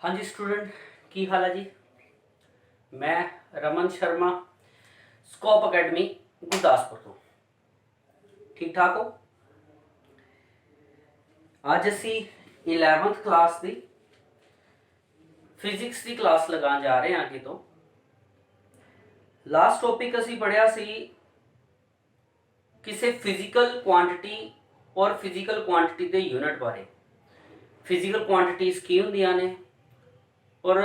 हाँ जी स्टूडेंट, की हाल है जी। मैं रमन शर्मा, स्कोप अकेडमी गुरदासपुर तो ठीक ठाक हो। आज असी 11th क्लास की फिजिक्स की क्लास लगा जा रहे हैं। अगे तो लास्ट टॉपिक असी पढ़िया सी किसी फिजिकल क्वांटिटी और फिजिकल क्वांटिटी के यूनिट बारे। फिजिकल क्वांटिटीज़ की होंदियां ने और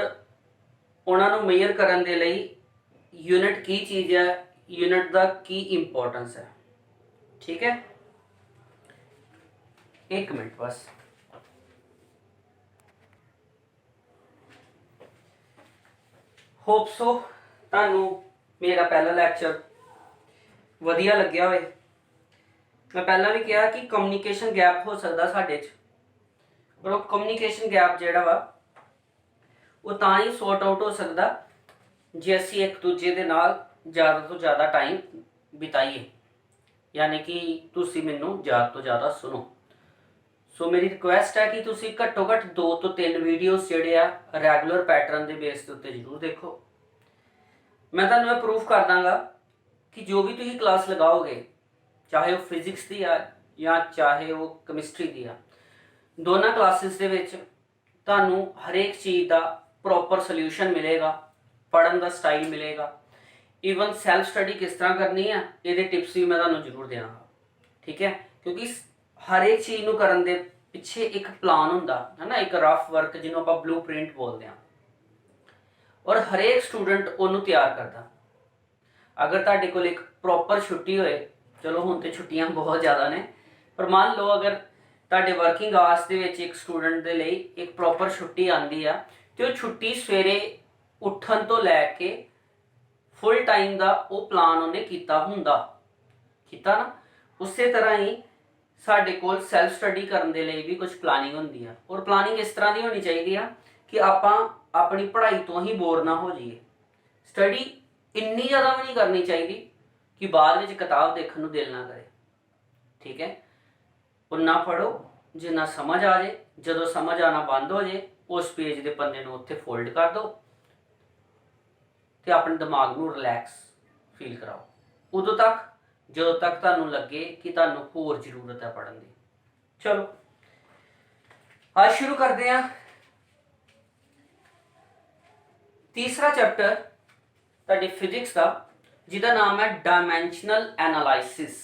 उन्होंने मेजर करने के लिए यूनिट की चीज़ है, यूनिट का की इंपोर्टेंस है। ठीक है, एक मिनट बस। होप सो तुहानू मेरा पहला लैक्चर वधिया लग्या होए। मैं पहला भी कहा कि कम्युनिकेशन गैप हो सकता साडे च, पर वो कम्युनिकेशन गैप जिहड़ा वा वो तां ही सॉर्ट आउट हो सकता जे असीं एक दूजे दे नाल ज़्यादा तो ज़्यादा टाइम बिताइए, यानी कि तुसीं मैनूं ज़्यादा तो ज़्यादा सुनो। सो मेरी रिक्वेस्ट है कि तुसीं घट्टो घट्ट 2 तो 3 वीडियोस जिहड़े आ रैगूलर पैटर्न के बेस के उत्ते जरूर देखो। मैं तुहानूं यह प्रूफ कर दांगा कि जो भी तुसीं क्लास लगाओगे, चाहे वो फिजिक्स की आ या चाहे वो केमिस्ट्री की आ, दोनों क्लासिस दे विच तुहानूं हरेक चीज़ का प्रॉपर सोल्यूशन मिलेगा, पढ़न का स्टाइल मिलेगा, ईवन सैल्फ स्टडी किस तरह करनी है ये टिप्स भी मैं तुहानूं जरूर देवांगा। ठीक है, क्योंकि हर एक चीज़ नूं करन दे पिछे एक प्लान हुंदा है ना, एक रफ वर्क जिन्हों आपां ब्लू प्रिंट बोलते हैं, और हरेक स्टूडेंट उन्होंने तैयार करता। अगर तुहाडे कोल एक प्रॉपर छुट्टी होए, चलो हुण ते छुट्टियां बहुत ज़्यादा ने, पर मान लो अगर तुहाडे वर्किंग आवर्स दे विच एक स्टूडेंट दे लई एक प्रॉपर छुट्टी आंदी आ ते वो छुट्टी सवेरे उठन तो लैके फुल टाइम का वो प्लान उन्हें कीता हुंदा कीता ना। उसे तरह ही साडे कोल सैल्फ स्टडी करने के लिए भी कुछ प्लानिंग होंदी है, और प्लानिंग इस तरह की होनी चाहिए कि आपां अपनी पढ़ाई तो ही बोर ना हो जाइए। स्टडी इन्नी ज़्यादा भी नहीं करनी चाहिए कि बाद में किताब देखने को दिल ना करे। ठीक है, उन्ना पढ़ो जिन्ना समझ आ जाए, जो समझ आना बंद हो जाए उस पेज के पन्ने को उत्थे फोल्ड कर दो तो अपने दिमाग को रिलैक्स फील कराओ उदों तक जो तक तुहानूं लगे कि तुहानूं होर जरूरत है पढ़न की। चलो आज शुरू करते हैं तीसरा चैप्टर तुहाडी फिजिक्स का, जिहदा नाम है डायमेंशनल एनालाइसिस।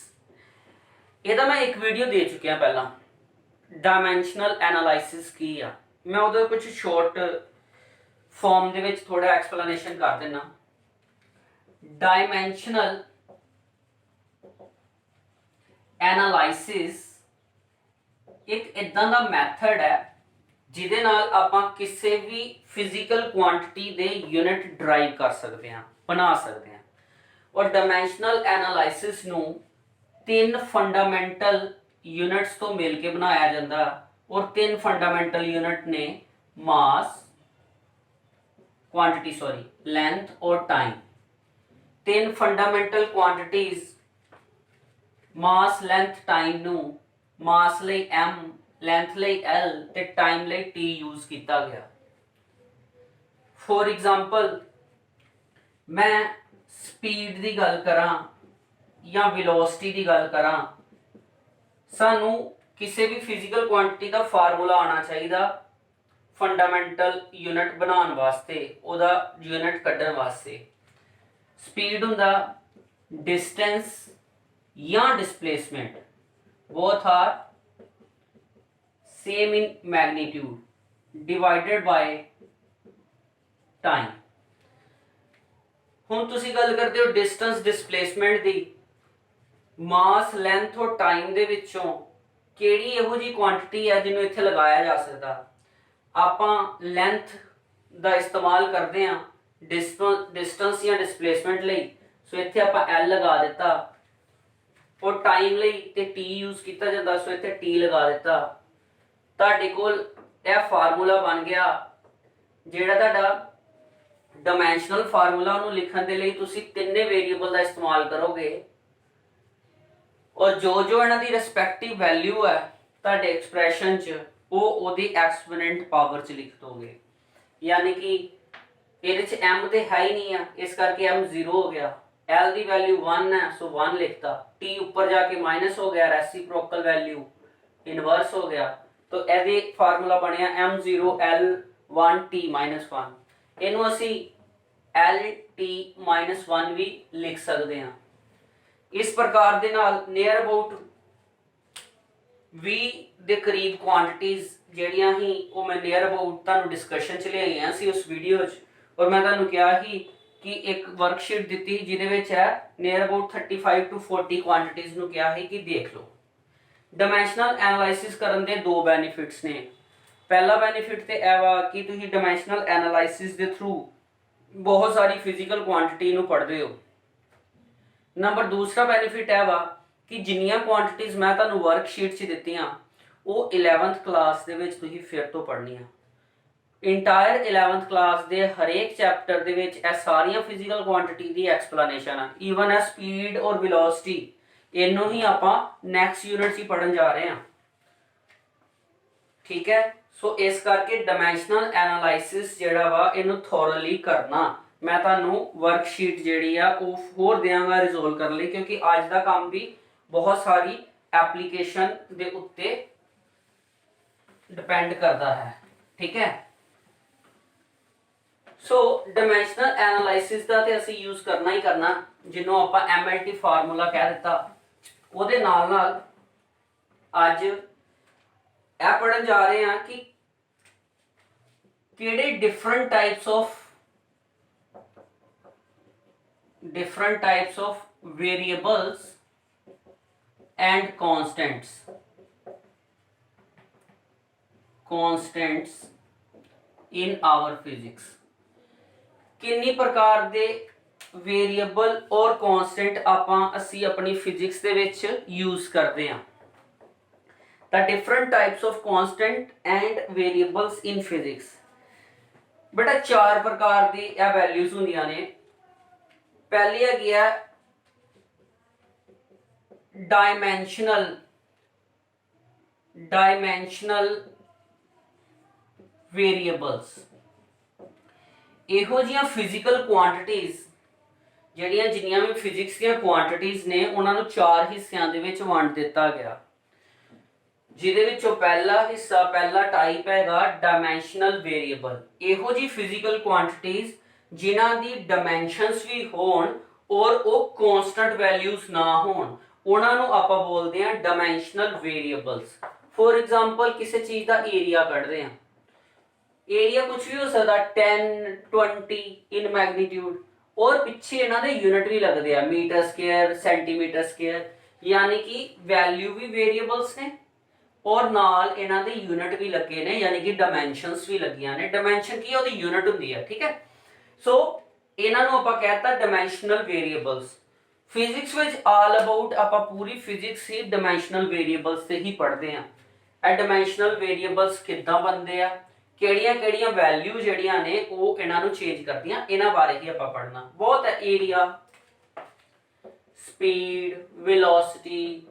ਇਹਦਾ मैं एक वीडियो दे चुकिया पहला। डायमेंशनल एनालाइसिस की आ, मैं उहदे कुछ शॉर्ट फॉर्म दे विच थोड़ा एक्सप्लेनेशन कर देना। डायमेंशनल एनालाइसिस एक इदां दा मैथड है जिहदे नाल आपां किसी भी फिजिकल क्वांटिटी दे यूनिट ड्राइव कर सकते हैं, बना सकते हैं। और डायमेंशनल एनालाइसिस नूं 3 फंडामेंटल यूनिट्स तो मिल के बनाया जाता, और 3 फंडामेंटल यूनिट ने मास, क्वांटिटी सॉरी लेंथ और टाइम। 3 फंडामेंटल क्वांटिटीज मास, लेंथ, टाइम नूं मास लई m, लेंथ लई l ते टाइम लई t यूज किया गया। फॉर एग्जाम्पल मैं स्पीड की गल करा या वेलोसिटी की गल करा, सानू किसी भी फिजिकल क्वांटिटी का फार्मूला आना चाहिए फंडामेंटल यूनिट बनाने वास्ते, ओदा यूनिट कड्ढण वास्ते। स्पीड हुंदा डिस्टेंस या displacement, both are same in magnitude divided by time. हुण तुसीं गल करते हो डिस्टेंस डिस्प्लेसमेंट दी, मास, लेंथ और टाइम दे विचों किहड़ी इहो जी क्वांटिटी है जिन्हों इत्थे लगाया जा सकता। आपां लेंथ का इस्तेमाल करते हैं डिस्टेंस या डिस्प्लेसमेंट लई, सो इत्थे आपां L लगा दिता, और टाइम लई ते T यूज किया जाता, सो इत्थे T लगा दिता। तुहाडे कोल यह फार्मूला बन गया जिहड़ा तुहाडा डायमेंशनल फार्मूला उन्होंने लिखने के लिए तुसीं तिन्ने वेरीएबल का इस्तेमाल करोगे, और जो जो इन्हां दी रिस्पैक्टिव वैल्यू है तुहाडे एक्सप्रैशन च वो ओदी एक्सपोनेंट पावर च लिख दोगे। यानी कि ਇਹਦੇ ਚ m ਤੇ ਹੈ ਹੀ नहीं है, इस करके m 0 हो गया। l की वैल्यू 1 है सो 1 लिखता। t ऊपर जाके माइनस हो गया, रेसिप्रोकल वैल्यू इनवर्स हो गया। तो ਇਹਦੇ फार्मूला बनया m0 l1 t - 1। ਇਹਨੂੰ ਅਸੀਂ lt - 1 भी लिख सकते हैं। इस प्रकार ਦੇ ਨਾਲ ਨੀਅਰ ਅਬਾਊਟ 20 ਦੇ ਕਰੀਬ ਕੁਆਂਟੀਟੀਜ਼ ਜਿਹੜੀਆਂ ਹੀ ਉਹ ਮੈਂ ਨੀਅਰ ਅਬਾਊਟ ਤੁਹਾਨੂੰ ਡਿਸਕਸ਼ਨ ਚ ਲਿਆਈਆਂ ਸੀ ਉਸ ਵੀਡੀਓ 'ਚ। ਔਰ ਮੈਂ ਤੁਹਾਨੂੰ ਕਿਹਾ ਸੀ ਕਿ ਇੱਕ ਵਰਕਸ਼ੀਟ ਦਿੱਤੀ ਜਿਹਦੇ ਵਿੱਚ ਹੈ ਨੀਅਰ ਅਬਾਊਟ 35 to 40 ਕੁਆਂਟੀਟੀਜ਼ ਨੂੰ ਕਿਹਾ ਹੈ ਕਿ ਦੇਖ ਲਓ। ਡਾਈਮੈਂਸ਼ਨਲ ਐਨਾਲਾਈਸਿਸ ਕਰਨ ਦੇ ਦੋ ਬੈਨੀਫਿਟਸ ਨੇ। ਪਹਿਲਾ ਬੈਨੀਫਿਟ ਤੇ ਇਹ ਵਾ ਕਿ ਤੁਸੀਂ ਡਾਈਮੈਂਸ਼ਨਲ ਐਨਾਲਾਈਸਿਸ ਦੇ ਥਰੂ ਬਹੁਤ ਸਾਰੀ ਫਿਜ਼ੀਕਲ ਕੁਆਂਟੀਟੀ ਨੂੰ ਪੜ੍ਹਦੇ ਹੋ। ਨੰਬਰ ਦੂਸਰਾ ਬੈਨੀਫਿਟ ਇਹ ਵਾ ਕਿ ਜਿੰਨੀਆਂ ਕੁਆਂਟੀਟੀਜ਼ ਮੈਂ ਤੁਹਾਨੂੰ ਵਰਕਸ਼ੀਟ 'ਚ ਦਿੱਤੀਆਂ ਉਹ 11th ਕਲਾਸ ਦੇ ਵਿੱਚ ਤੁਸੀਂ ਫਿਰ ਤੋਂ ਪੜ੍ਹਨੀਆਂ। ਇੰਟਾਇਰ 11th ਕਲਾਸ ਦੇ ਹਰੇਕ ਚੈਪਟਰ ਦੇ ਵਿੱਚ ਇਹ ਸਾਰੀਆਂ ਫਿਜ਼ੀਕਲ ਕੁਆਂਟੀਟੀ ਦੀ ਐਕਸਪਲੇਨੇਸ਼ਨ ਆ। ਈਵਨ ਹੈ ਸਪੀਡ ਔਰ ਵੈਲੋਸਿਟੀ, ਇਹਨੂੰ ਹੀ ਆਪਾਂ ਨੈਕਸਟ ਯੂਨਿਟ 'ਚ ਹੀ ਪੜ੍ਹਨ ਜਾ ਰਹੇ ਹਾਂ। ਠੀਕ ਹੈ, ਸੋ ਇਸ ਕਰਕੇ ਡਾਈਮੈਂਸ਼ਨਲ ਐਨਾਲਾਈਸਿਸ ਜਿਹੜਾ ਵਾ ਇਹਨੂੰ ਥੋਰਲੀ ਕਰਨਾ ਮੈਂ ਤੁਹਾਨੂੰ ਵਰਕਸ਼ੀਟ ਜਿਹੜੀ ਆ ਉਹ ਹੋਰ ਦਿਆਂਗਾ ਰਿਜ਼ੋਲਵ ਕਰਨ ਲਈ, ਕਿਉਂਕਿ ਅੱਜ ਦਾ ਕੰਮ ਵੀ ਬਹੁਤ ਸਾਰੀ ਐਪਲੀਕੇਸ਼ਨ ਦੇ ਉੱਤੇ ਡਿਪੈਂਡ ਕਰਦਾ ਹੈ। ਠੀਕ ਹੈ, ਸੋ ਡਾਈਮੈਂਸ਼ਨਲ ਐਨਾਲਾਈਸਿਸ ਦਾ ਤੇ ਅਸੀਂ ਯੂਜ਼ ਕਰਨਾ ਹੀ ਕਰਨਾ, ਜਿਹਨੂੰ ਆਪਾਂ MLT ਫਾਰਮੂਲਾ ਕਹਿ ਦਿੱਤਾ। ਉਹਦੇ ਨਾਲ ਨਾਲ ਅੱਜ ਇਹ ਪੜ੍ਹਨ ਜਾ ਰਹੇ ਹਾਂ ਕਿ ਕਿਹੜੇ different types of variables and constants in our physics। किन्नी प्रकार दे वेरिएबल और कांस्टेंट असी अपनी फिजिक्स दे विच यूज करते हैं। The different types of constant and variables in physics। बेटा चार प्रकार दी यह वैल्यूज होंदियां ने। पहली है डायमेंशनल वेरिएबल्स। ਇਹੋ ਜਿਹੀਆਂ ਫਿਜ਼ੀਕਲ ਕੁਆਂਟੀਟੀਜ਼ ਜਿਹੜੀਆਂ ਜਿੰਨੀਆਂ ਵੀ ਫਿਜ਼ਿਕਸ ਦੀਆਂ ਕੁਆਂਟੀਟੀਜ਼ ਨੇ ਉਹਨਾਂ ਨੂੰ ਚਾਰ ਹਿੱਸਿਆਂ ਦੇ ਵਿੱਚ ਵੰਡ ਦਿੱਤਾ ਗਿਆ, ਜਿਹਦੇ ਵਿੱਚੋਂ ਪਹਿਲਾ ਹਿੱਸਾ ਪਹਿਲਾ ਟਾਈਪ ਹੈਗਾ ਡਾਇਮੈਂਸ਼ਨਲ ਵੇਰੀਏਬਲ। ਇਹੋ ਜਿਹੀ ਫਿਜ਼ੀਕਲ ਕੁਆਂਟੀਟੀਜ਼ ਜਿਨ੍ਹਾਂ ਦੀ ਡਾਇਮੈਂਸ਼ਨਸ ਵੀ ਹੋਣ ਔਰ ਉਹ ਕਨਸਟੈਂਟ ਵੈਲਿਊਜ਼ ਨਾ ਹੋਣ, ਉਹਨਾਂ ਨੂੰ ਆਪਾਂ ਬੋਲਦੇ ਹਾਂ ਡਾਇਮੈਂਸ਼ਨਲ ਵੇਰੀਏਬਲਸ। ਫੋਰ ਐਗਜ਼ਾਮਪਲ ਕਿਸੇ ਚੀਜ਼ ਦਾ ਏਰੀਆ ਕੱਢਦੇ ਹਾਂ, एरिया कुछ भी हो सकता 10 20 इन मैग्नीट्यूड, और पिछे इन्हां दे यूनिट भी लगते हैं मीटर स्क्वायर सेंटीमीटर स्क्वायर, यानी कि वैल्यू भी वेरिएबल्स ने और नाल इन्हां दे यूनिट भी लगे ने, यानी कि डायमेंशनस भी लगियां ने। डायमेंशन की ओदी यूनिट हुंदी है। ठीक है, सो इन्हां नूं आपां कहता dimensional variables. Physics which all about आपां पूरी फिजिक्स ही डायमेंशनल वेरिएबल्स ते ही पढ़दे हां। ए डायमेंशनल वेरिएबल्स किद्दां बनदे आ, ਕਿਹੜੀਆਂ ਵੈਲਿਊ ਜਿਹੜੀਆਂ ਨੇ ਉਹ ਇਹਨਾਂ ਨੂੰ ਚੇਂਜ ਕਰਦੀਆਂ, ਇਹਨਾਂ ਬਾਰੇ ਹੀ ਆਪਾਂ ਪੜ੍ਹਨਾ। ਬਹੁਤ ਹੈ ਏਰੀਆ, ਸਪੀਡ, ਵੈਲੋਸਿਟੀ,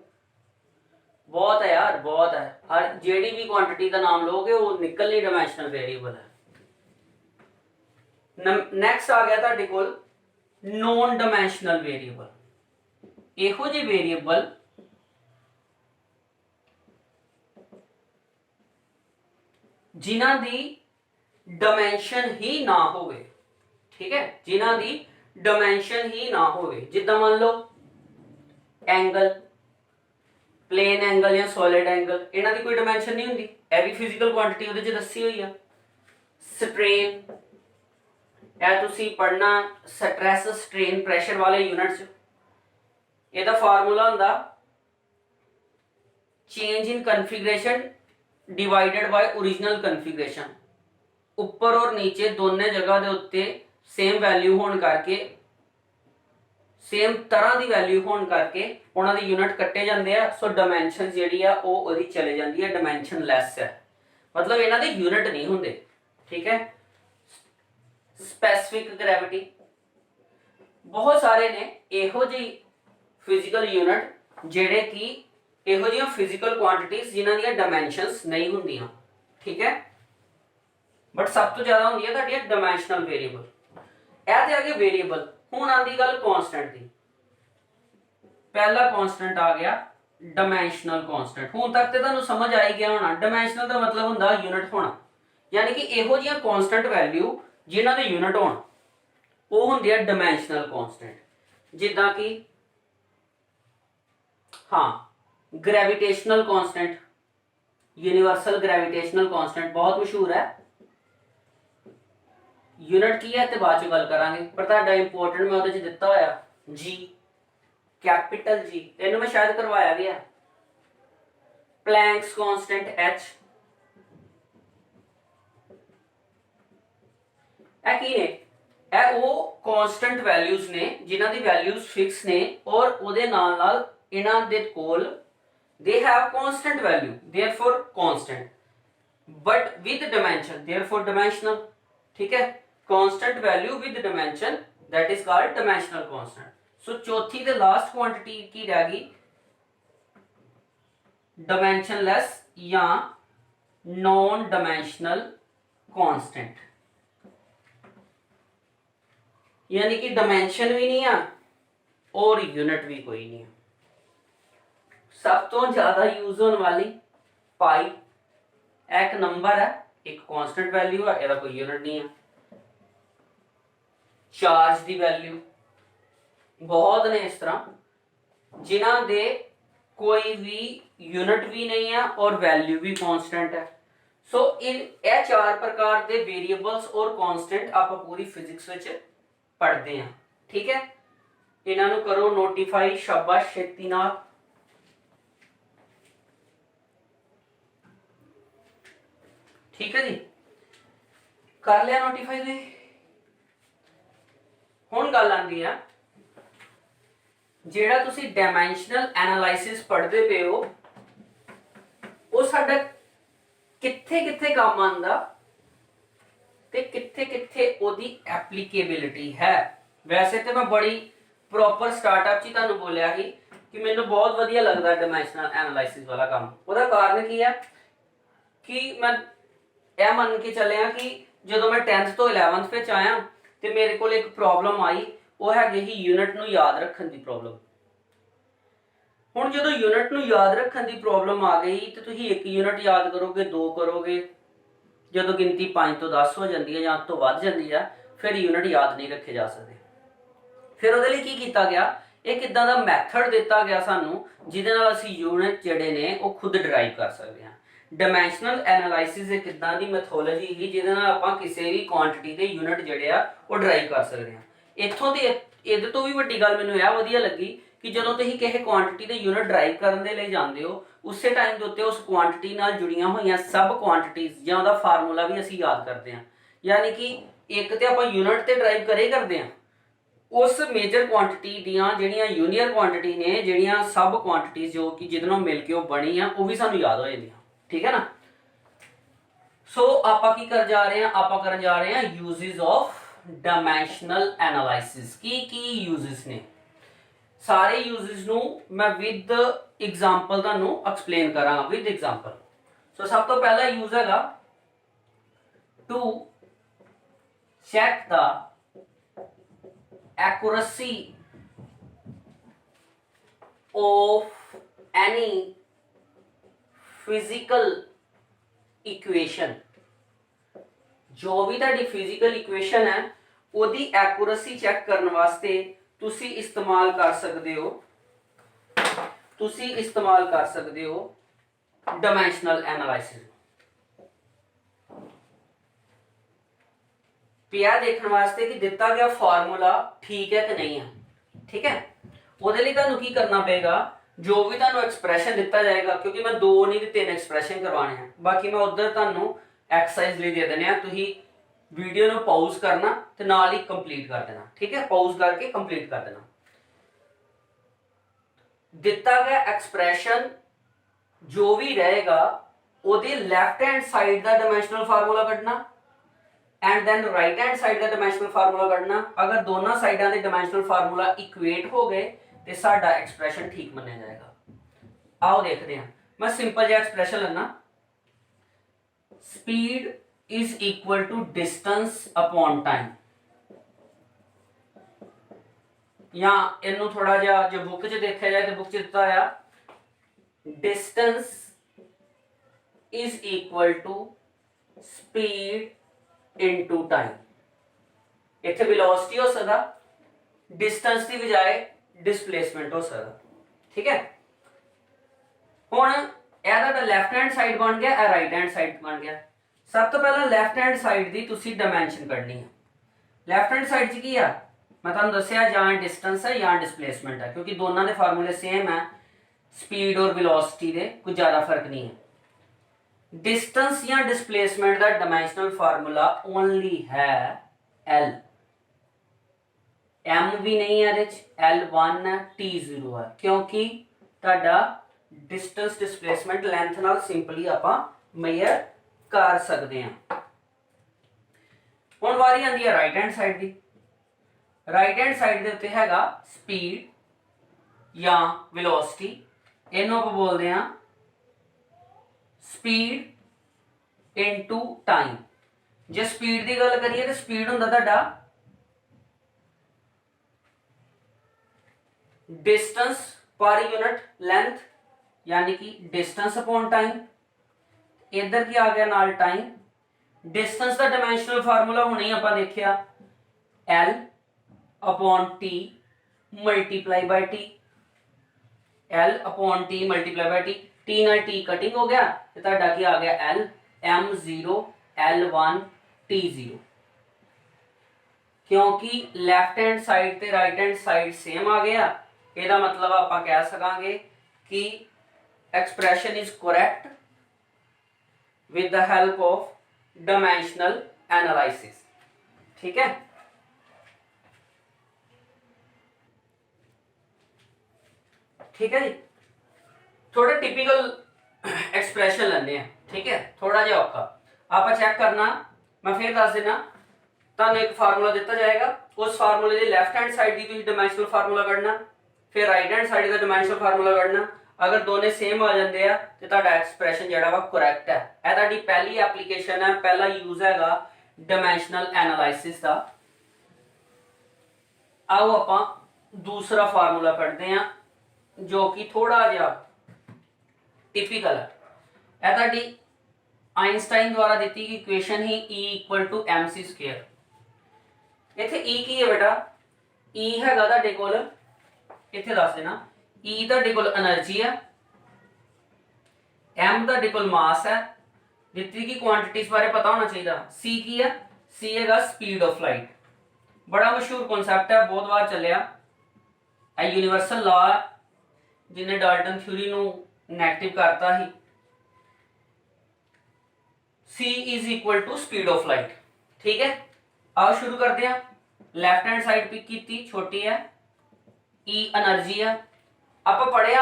ਬਹੁਤ ਹੈ ਯਾਰ, ਬਹੁਤ ਹੈ। ਹਰ ਜਿਹੜੀ ਵੀ ਕੁਆਂਟੀਟੀ ਦਾ ਨਾਮ ਲਓਗੇ ਉਹ ਨਿਕਲਣੀ ਡਾਇਮੈਂਸ਼ਨਲ ਵੇਰੀਏਬਲ ਹੈ। ਨੈਕਸਟ ਆ ਗਿਆ ਤੁਹਾਡੇ ਕੋਲ ਨੋਨ ਡਾਇਮੈਂਸ਼ਨਲ ਵੇਰੀਏਬਲ। ਇਹੋ ਜਿਹੇ ਵੇਰੀਏਬਲ जिन्हां दी डायमेंशन ही ना होवे। ठीक है, जिन्हां दी डायमेंशन ही ना होवे, जिद्दां मान लो एंगल, प्लेन एंगल या सॉलिड एंगल, इन्हां दी कोई डायमेंशन नहीं हुंदी, ए भी फिजिकल क्वांटिटी उहदे च दस्सी हुई है। स्ट्रेन, ए तुसीं पढ़ना स्ट्रेस स्ट्रेन प्रैशर वाले यूनिट च। इहदा फार्मूला हुंदा change in configuration divided by original configuration. ऊपर और नीचे दोनों जगह दे उत्ते सेम वैल्यू होने करके, सेम तरह की वैल्यू होने करके उन्हां दे यूनिट कट्टे जाते हैं। सो डायमेंशन जिहड़ी आ वो ओहदी चले जाती है, डायमेंशन लैस है, मतलब इन्हां दे यूनिट नहीं होंदे। ठीक है, स्पैसिफिक ग्रेविटी, बहुत सारे ने इहो जी फिजिकल यूनिट जिहड़े कि ਇਹੋ ਜਿਹੀਆਂ ਫਿਜ਼ੀਕਲ ਕੁਆਂਟੀਟੀਜ਼ ਜਿਨ੍ਹਾਂ ਦੀਆਂ ਡਾਇਮੈਂਸ਼ਨਸ ਨਹੀਂ ਹੁੰਦੀਆਂ। ਠੀਕ ਹੈ, बट सब तो ज्यादा होंगी तुहाडियां डायमेंशनल वेरीएबल। ਇਹ ਤੇ ਆ ਗਏ वेरिएबल। ਹੁਣ ਆਂਦੀ ਗੱਲ कांस्टेंट ਦੀ। पहला कांस्टेंट आ गया डायमेंशनल कांस्टेंट। ਹੁਣ तक ਤੇ ਤੁਹਾਨੂੰ ਸਮਝ ਆ ਹੀ ਗਿਆ ਹੋਣਾ डायमेंशनल ਦਾ मतलब ਹੁੰਦਾ यूनिट होना, यानी कि ਇਹੋ ਜਿਹੀਆਂ कांस्टेंट वैल्यू ਜਿਨ੍ਹਾਂ ਦੇ यूनिट ਹੋਣ ਉਹ ਹੁੰਦੇ ਆ डायमेंशनल कांस्टेंट। ਜਿੱਦਾਂ कि हाँ gravitational constant, universal gravitational constant बहुत मशहूर है। यूनिट की है तो बाद गल करांगे, पर तुहाडा इंपोर्टेंट मैं उहदे च दिता होया जी, कैपिटल जी, इहनूं मैं शायद करवाया गया। प्लैंक्स कांस्टेंट एच, ਇਹ ਕੀ ਨੇ? ਇਹ ਉਹ कांस्टेंट वैल्यूज ने जिन्हां दी वैल्यूज फिक्स ने और ਉਹਦੇ ਨਾਲ ਨਾਲ ਇਹਨਾਂ ਦੇ ਕੋਲ they have constant value, therefore constant, but with dimension, therefore dimensional। ठीक है, constant value with dimension, that is called dimensional constant। so चौथी ते लास्ट क्वांटिटी की रह गई dimensionless या नॉन डायमेंशनल कांस्टेंट, यानी कि डायमेंशन भी नहीं है और यूनिट भी कोई नहीं है। सब तो ज्यादा यूज होने वाली पाई, एक नंबर है, एक कांस्टेंट वैल्यू है, ਇਹਦਾ कोई यूनिट नहीं है। चार्ज दी वैल्यू बहुत ने इस तरह जिन्हां दे कोई भी यूनिट भी नहीं है और वैल्यू भी कांस्टेंट है। सो इन ये चार प्रकार के वेरिएबल्स और कांस्टेंट आप पूरी फिजिक्स विच पढ़ते हैं। ठीक है, इन्हां नूं करो नोटिफाई, शाबाश छेती नाल। ठीक है जी, कर लिया नोटिफाई ने। हुण गल आंदी है जेड़ा तुसी डायमेंशनल एनालिसिस पढ़दे पे हो वो साडा कित्थे कित्थे काम आंदा ते कित्थे कित्थे ओदी एप्लीकेबिलिटी है। वैसे तो मैं बड़ी प्रॉपर स्टार्टअप च तुहानूं बोलिया ही कि मैनूं बहुत वधिया लगदा डायमेंशनल एनालिसिस वाला काम। ओहदा कारण की है कि मैं यह मन के चलिया कि जो मैं 10th तो 11th ਵਿੱਚ आया तो मेरे को एक प्रॉब्लम आई, वो है यूनिट नूं याद रखने की प्रॉब्लम। हुण जो यूनिट नूं याद रखने की प्रॉब्लम आ गई तो तुसीं एक यूनिट याद करोगे, दो करोगे, जो गिनती 5 तो 10 हो जाती है या तो वध जाती है, फिर यूनिट याद नहीं रखे जा सकते। फिर उहदे लई की कीता गया, एक इदां दा मैथड दिता गया सानूं जिहदे नाल असीं यूनिट जिहड़े ने वो खुद डिराइव कर सकते हैं। डायमेंशनल एनालिसिस एक इदां दी मैथोलॉजी ही जिहदे नाल आपां किसी भी क्वांटिटी दे यूनिट जिहड़े आ वो डिराइव कर सकते हैं। इत्थों दी इहदे तो भी वड्डी गल मैनूं यह वधिया लगी कि जदों तुसीं किसी क्वांटिटी दे यूनिट डिराइव करन दे लई जांदे हो उसे टाइम दे उत्ते उस क्वांटिटी नाल जुड़ियां होईयां सब क्वांटिटीज जां उहदा फार्मूला भी असीं याद करदे हां। यानी कि एक ते आपां यूनिट ते डिराइव करे करदे हां, उस मेजर क्वांटिटी दियां जिहड़ियां यूनियर क्वांटिटी ने, जिहड़ियां सब क्वांटिटीज जो कि जिहदे नाल मिल के वो बनी आ वो भी सानूं याद हो जांदियां। ठीक है ना। सो आपां की कर जा रहे हैं, आपां करन जा रहे हैं यूजेस ऑफ डायमेंशनल एनालिसिस। की यूजेस ने, सारे यूजेस नूं मैं विद एग्जांपल तुहानूं एक्सप्लेन करांगा विद एग्जांपल। सो सब तो पहला यूज हैगा to check the accuracy of any physical equation. जो भी तुहाडी फिजिकल इक्वेशन है ओदी एक्यूरेसी चेक करने वास्ते तुसी इस्तेमाल कर सकते हो, डायमेंशनल एनालिसिस। पिया देखने वास्ते कि दिता गया फार्मूला ठीक है कि नहीं है। ठीक है, ਉਹਦੇ ਲਈ ਤੁਹਾਨੂੰ ਕੀ करना पेगा, जो भी ਤੁਹਾਨੂੰ एक्सप्रैशन दिता जाएगा, क्योंकि मैं 2 नहीं 3 एक्सप्रैशन करवाने हैं, बाकी मैं उधर ਤੁਹਾਨੂੰ एक्सरसाइज ਲਈ ਦੇ देने हैं। तुसीं वीडियो ਨੂੰ पॉज करना ਤੇ ਨਾਲ ਹੀ कंप्लीट कर देना। ठीक है, पॉज करके कंप्लीट कर देना। दिता गया एक्सप्रैशन जो भी रहेगा ਉਹਦੇ ਲੈਫਟ हैंड साइड ਦਾ डायमेंशनल फार्मूला ਕੱਢਣਾ and then right hand side का डायमेंशनल फार्मूला कढ़ना। अगर दोनों साइडों के डायमेंशनल फार्मूला इक्वेट हो गए तो साडा एक्सप्रैशन ठीक मन्या जाएगा। आओ देखते हैं, मैं सिंपल जिहा एक्सप्रैशन लेना, speed is equal to distance upon time, या इनू थोड़ा जा जो बुक च देखा जाए तो बुक च दिता है distance is equal to speed into time. इत्थे वेलोसिटी हो सकता, डिस्टेंस की बजाय डिस्प्लेसमेंट हो सकता। ठीक है, हुण यह लैफ्ट हैंड साइड बन गया, राइट हैंड साइड बन गया। सब तो पहला लैफ्ट हैंड साइड की तुसी डायमेंशन कढनी है। लैफ्ट हैंड साइड च की है, मैं तुहानूं दस्सिया या डिस्टेंस है या डिस्प्लेसमेंट है, क्योंकि दोनों के फार्मूले सेम है, स्पीड और वेलोसिटी के कुछ ज़्यादा फर्क नहीं है। डिस्टेंस या डिस्प्लेसमेंट का डायमेंशनल फार्मूला ओनली है एल, एम भी नहीं है, L1 है, T0 है, क्योंकि तुहाडा डिस्टेंस डिस्प्लेसमेंट लेंथ नाल सिंपली आपां मेजर कर सकते हैं। हुण वारी आंदी है राइट हैंड साइड की। राइट हैंड साइड के उत्ते हैगा स्पीड या वेलोसिटी, इनू आपां बोलते हैं स्पीड इनटू टाइम। जे स्पीड की गल करिए तो स्पीड हुंदा तुहाडा डिस्टेंस पर यूनिट लेंथ, यानी कि डिस्टेंस अपॉन टाइम। इधर की आ गया नाल टाइम। डिस्टेंस का डायमेंशनल फार्मूला हुणे ही आपां देखिया L upon T multiply by T, L upon T multiply by T नाल T कटिंग हो गया तो तुहाडा की आ गया L M0 L1 T0। क्योंकि लैफ्ट हैंड साइड ते राइट हैंड साइड सेम आ गया, ਇਹਦਾ मतलब ਆਪਾਂ कह सकांगे कि expression is correct with the help of dimensional analysis. ठीक है, ठीक है जी। थोड़ा टिपिकल एक्सप्रैशन लेने हैं। ठीक है, थोड़ा जिहा औखा आप चेक करना, मैं फिर दस देना। तुहानूं एक फार्मूला दिता जाएगा, उस फार्मूले की लैफ्ट हैंड साइड की तुसीं डायमेंशनल फार्मूला कढना, फिर राइट हैंड साइड का डायमेंशनल फार्मूला कढना। अगर दोनों सेम आ जाते हैं तो तुहाडा एक्सप्रैशन जिहड़ा वा करैक्ट है। यह तुहाडी पहली एप्लीकेशन है, पहला यूज हैगा डायमेंशनल एनालिसिस का। आओ आपां दूसरा फार्मूला पढ़ते हैं जो कि थोड़ा जिहा टिपिकल है। यह तुहाडी आइंस्टाइन द्वारा दी गई इक्वेशन ही E equal to MC square. इत्थे E की है बेटा, E हैगा तुहाडे कोल, इत्थे दस देना E तुहाडे कोल एनर्जी है, M तुहाडे कोल मास है, जितनी की क्वांटिटीज बारे पता होना चाहिए। C की है, C हैगा स्पीड ऑफ लाइट। बड़ा मशहूर कॉन्सैप्ट है, बहुत बार चलिया, यूनिवर्सल लॉ जिन्हें डाल्टन थ्योरी नू नेगेटिव करता ही। C is equal to speed of light. ठीक है, आओ शुरू करते हैं। लैफ्ट हैंड साइड पिक की छोटी है, E एनर्जी है। आप पढ़िया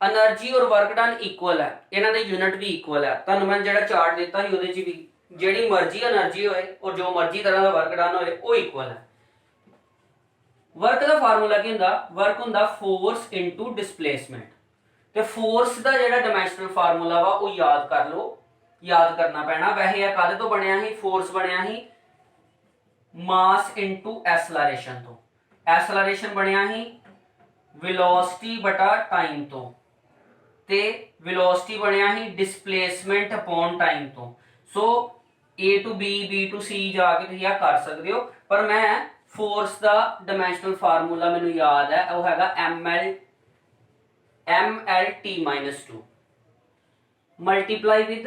एनर्जी और वर्क डन इक्वल है, इन्हां दे यूनिट भी इक्वल है। तुहानूं मैं जिहड़ा चार्ट दिता ही उहदे च भी जिहड़ी मर्जी एनर्जी होए और जो मर्जी तरह का वर्क डन होए वो इक्वल है। वर्क का फार्मूला की हुंदा, वर्क हुंदा फोर्स इनटू डिस्प्लेसमेंट। तो फोर्स का जिहड़ा डायमेंशनल फार्मूला वा वो याद कर लो, याद करना पैना। वैसे यह कादे तो बनया ही, फोर्स बनया ही मास इनटू एसलरेशन तो। एसलरेशन बनया ही वेलोसिटी बटा टाइम तो, ते वेलोसिटी बनया ही डिस्प्लेसमेंट अपॉन टाइम तो। So A to B, B to C जाके तुसीं यह कर सकते हो, पर मैं फोर्स का डायमेंशनल फार्मूला मैनूं याद है, वो हैगा MLT-2 multiply with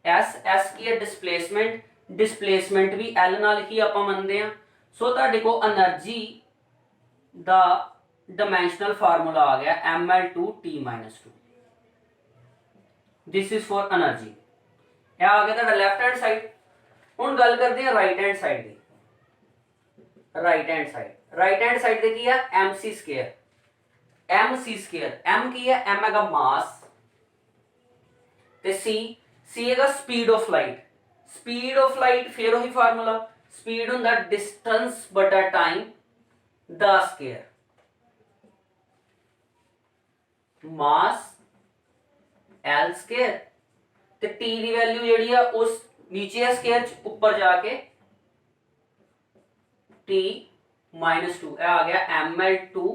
S। S की है डिस्प्लेसमेंट, डिस्प्लेसमेंट भी L नाल ही आपां मनदे हां। सो तुहाडे कोल एनर्जी दा डायमेंशनल फार्मूला आ गया ML2T-2। This is for energy. यह आ गया तुहाडा लेफ्ट हैंड साइड। हुण गल करते हैं राइट हैंड साइड की। राइट हैंड साइड की है MC square. MC square M की है, M हैगा मास ते C हैगा speed of light. Speed of light फिर वही फार्मूला, स्पीड हुंदा डिस्टेंस बटा time the square. Mass L square ते T दी वैल्यू जिहड़ी है उस नीचे है स्केयर ऊपर जाके t -2 आ गया ml2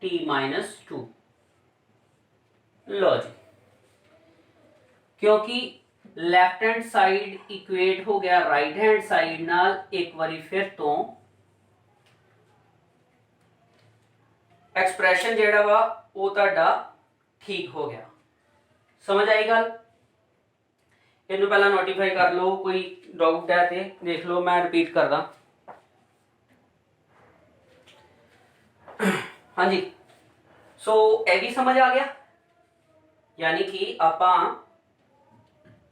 t -2। लो जी, क्योंकि लेफ्ट हैंड साइड इक्वेट हो गया राइट हैंड साइड नाल, एक बारी फिर तो एक्सप्रैशन जेड़ा वा वो तुहाडा ठीक हो गया। समझ आई गल? इनू पहला नोटिफाई कर लो, कोई डाउट है तो देख लो, मैं रिपीट करदा। हाँ जी, सो ये भी समझ आ गया, यानी कि आपां